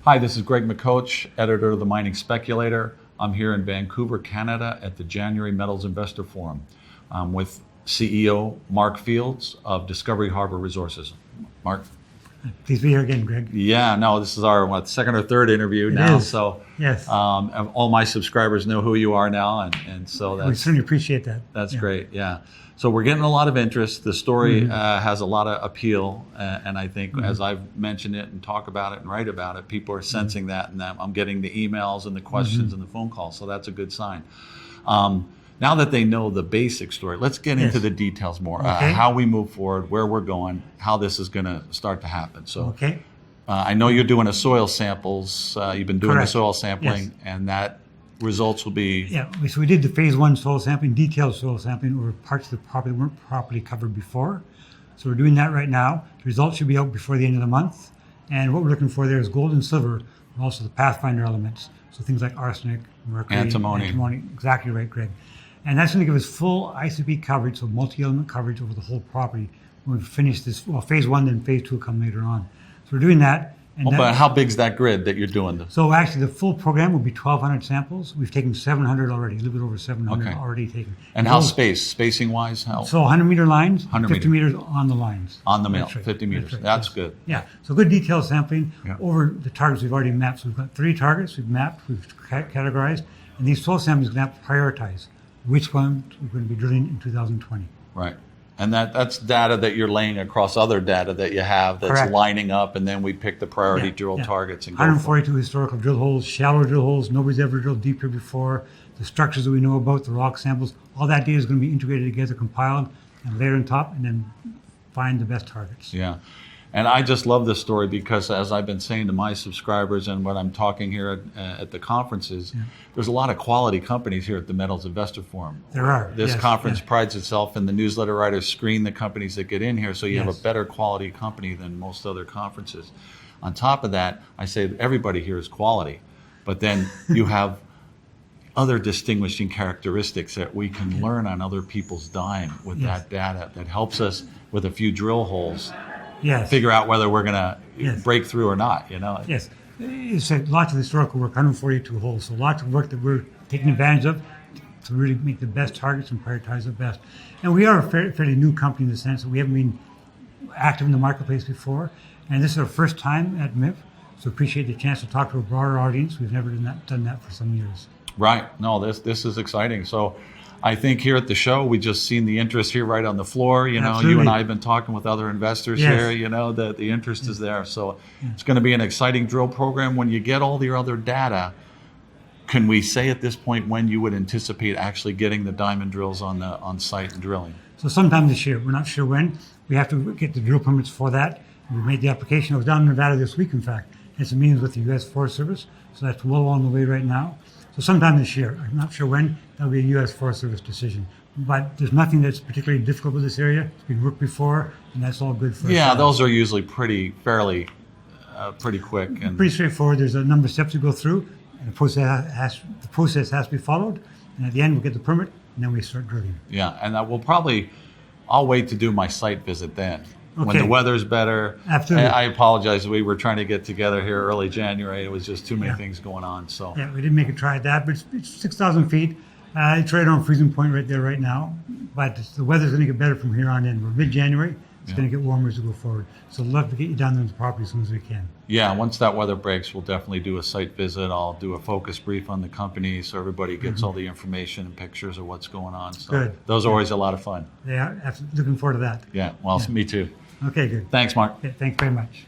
Hi, this is Greg McCoach, editor of the Mining Speculator. I'm here in Vancouver, Canada at the January Metals Investor Forum. I'm with CEO Mark Fields of Discovery Harbour Resources. Mark? Pleased to be here again, Greg. Yeah, no, this is our second or third interview now. So yes. All my subscribers know who you are now, and so We certainly appreciate that. That's great, yeah. So we're getting a lot of interest. The story has a lot of appeal, and I think as I've mentioned it and talk about it and write about it, people are sensing that, and I'm getting the emails and the questions and the phone calls, so that's a good sign. Now that they know the basic story, let's get into the details more. How we move forward, where we're going, how this is going to start to happen. So I know you're doing a soil samples. You've been doing the soil sampling, and that results will be... Yeah, so we did the phase one soil sampling, detailed soil sampling over parts of the property that weren't properly covered before. So we're doing that right now. The results should be out before the end of the month. And what we're looking for there is gold and silver, and also the pathfinder elements. So things like arsenic, mercury, antimony. Exactly right, Greg. And that's going to give us full ICP coverage, so multi-element coverage over the whole property when we finish this. Well, phase one, then phase two will come later on. So we're doing that. And but how big's that grid that you're doing? So actually, the full program will be 1,200 samples. We've taken 700 already, a little bit over 700 already taken. And how spacing-wise? How? So 100-meter lines, 100 50 meters on the lines. On the mill, 50 meters. That's good. Yeah, so good detailed sampling over the targets we've already mapped. So we've got 3 targets we've mapped, we've categorized, and these soil samples are going to have to prioritize which one we're going to be drilling in 2020. Right. And that's data that you're laying across other data that you have that's lining up, and then we pick the priority drill targets and go 142 historical drill holes, shallow drill holes, nobody's ever drilled deep here before, the structures that we know about, the rock samples, all that data is going to be integrated together, compiled, and layered on top, and then find the best targets. Yeah. And I just love this story because, as I've been saying to my subscribers and when I'm talking here at the conferences, there's a lot of quality companies here at the Metals Investor Forum. There are. This conference prides itself, and the newsletter writers screen the companies that get in here, so you have a better quality company than most other conferences. On top of that, I say that everybody here is quality, but then you have other distinguishing characteristics that we can learn on other people's dime with that data that helps us with a few drill holes. Figure out whether we're going to break through or not, you know? Yes. It's lots of historical work, 142 holes. So lots of work that we're taking advantage of to really make the best targets and prioritize the best. And we are a fairly new company in the sense that we haven't been active in the marketplace before. And this is our first time at MIP. So appreciate the chance to talk to a broader audience. We've never done that for some years. Right. No, this is exciting. So I think here at the show, we just seen the interest here right on the floor. You know, you and I have been talking with other investors here, you know, that the interest is there. So it's going to be an exciting drill program. When you get all your other data, can we say at this point when you would anticipate actually getting the diamond drills on site and drilling? So sometime this year. We're not sure when. We have to get the drill permits for that. We made the application. I was down in Nevada this week, in fact. Had some meetings with the U.S. Forest Service. So that's well on the way right now. So sometime this year. I'm not sure when. That'll be a U.S. Forest Service decision. But there's nothing that's particularly difficult with this area. It's been worked before, and that's all good for us. Yeah, those are usually pretty quick. And pretty straightforward. There's a number of steps to go through, and the process has to be followed. And at the end, we'll get the permit, and then we start drilling. Yeah, and I'll wait to do my site visit then. When the weather's better. Absolutely. I apologize. We were trying to get together here early January. It was just too many things going on. So we didn't make a try at that, but it's 6,000 feet. It's right on freezing point right there right now. But the weather's going to get better from here on in. We're mid-January. It's going to get warmer as we go forward. So I'd love to get you down there on the property as soon as we can. Yeah, once that weather breaks, we'll definitely do a site visit. I'll do a focus brief on the company so everybody gets all the information and pictures of what's going on. So those are always a lot of fun. Yeah, looking forward to that. Yeah, well, me too. Okay, good. Thanks, Mark. Okay, thanks very much.